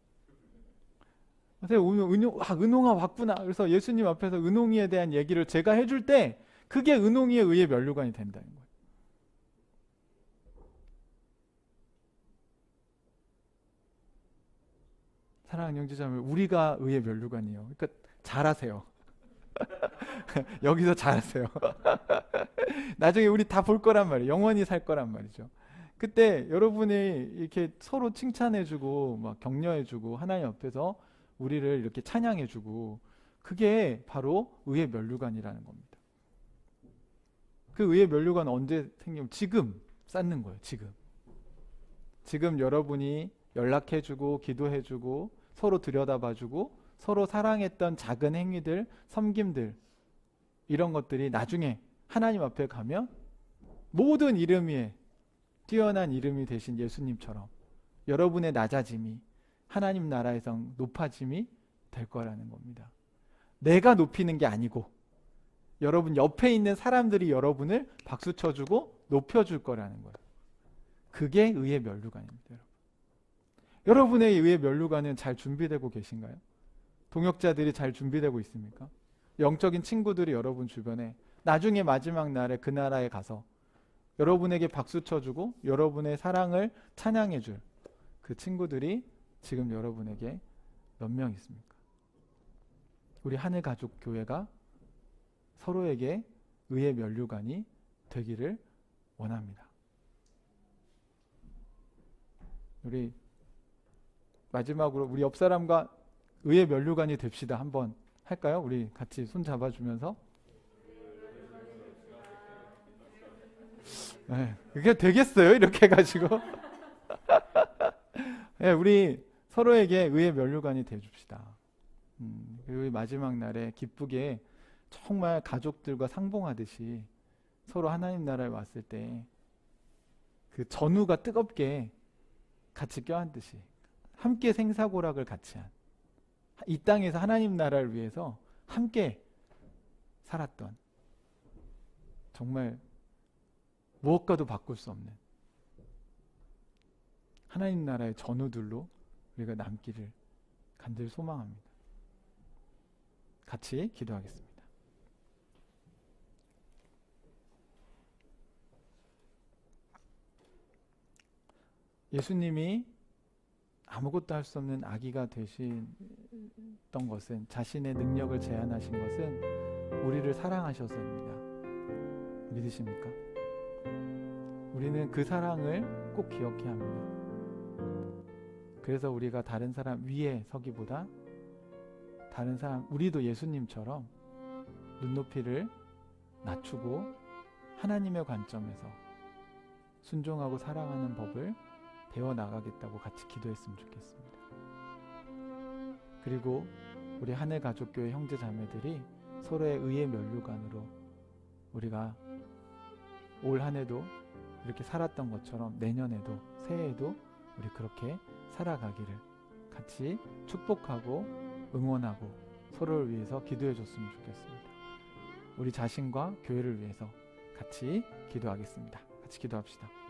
은홍아 왔구나. 그래서 예수님 앞에서 은홍이에 대한 얘기를 제가 해줄 때 그게 은홍이의 의의 면류관이 된다는 거예요. 사랑하는 형제자매, 우리가 의의 면류관이에요. 그러니까 잘하세요. 여기서 잘하세요. 나중에 우리 다 볼 거란 말이에요. 영원히 살 거란 말이죠. 그때 여러분이 이렇게 서로 칭찬해주고 막 격려해주고 하나님 앞에서 우리를 이렇게 찬양해주고 그게 바로 의의 면류관이라는 겁니다. 그 의의 면류관 언제 생기면 지금 쌓는 거예요. 지금 여러분이 연락해주고 기도해주고 서로 들여다봐주고 서로 사랑했던 작은 행위들, 섬김들 이런 것들이 나중에 하나님 앞에 가면 모든 이름 위에 뛰어난 이름이 되신 예수님처럼 여러분의 낮아짐이 하나님 나라에서 높아짐이 될 거라는 겁니다. 내가 높이는 게 아니고 여러분 옆에 있는 사람들이 여러분을 박수 쳐주고 높여줄 거라는 거예요. 그게 의의 면류관입니다. 여러분. 여러분의 의의 면류관은 잘 준비되고 계신가요? 동역자들이 잘 준비되고 있습니까? 영적인 친구들이 여러분 주변에 나중에 마지막 날에 그 나라에 가서 여러분에게 박수 쳐주고 여러분의 사랑을 찬양해줄 그 친구들이 지금 여러분에게 몇 명 있습니까? 우리 하늘가족교회가 서로에게 의의 면류관이 되기를 원합니다. 우리 마지막으로 우리 옆 사람과 의의 면류관이 됩시다. 한번 할까요? 우리 같이 손 잡아주면서. 네, 그게 되겠어요? 이렇게 해가지고. 네, 우리 서로에게 의의 면류관이 돼줍시다. 그리고 마지막 날에 기쁘게 정말 가족들과 상봉하듯이 서로 하나님 나라에 왔을 때 그 전우가 뜨겁게 같이 껴안듯이 함께 생사고락을 같이 한 이 땅에서 하나님 나라를 위해서 함께 살았던 정말 무엇과도 바꿀 수 없는 하나님 나라의 전우들로 우리가 남기를 간절히 소망합니다. 같이 기도하겠습니다. 예수님이 아무것도 할 수 없는 아기가 되셨던 것은 자신의 능력을 제한하신 것은 우리를 사랑하셔서입니다. 믿으십니까? 우리는 그 사랑을 꼭 기억해야 합니다. 그래서 우리가 다른 사람 위에 서기보다 다른 사람, 우리도 예수님처럼 눈높이를 낮추고 하나님의 관점에서 순종하고 사랑하는 법을 배워나가겠다고 같이 기도했으면 좋겠습니다. 그리고 우리 하늘가족교회 형제자매들이 서로의 의의 면류관으로 우리가 올 한 해도 이렇게 살았던 것처럼 내년에도 새해에도 우리 그렇게 살아가기를 같이 축복하고 응원하고 서로를 위해서 기도해 줬으면 좋겠습니다. 우리 자신과 교회를 위해서 같이 기도하겠습니다. 같이 기도합시다.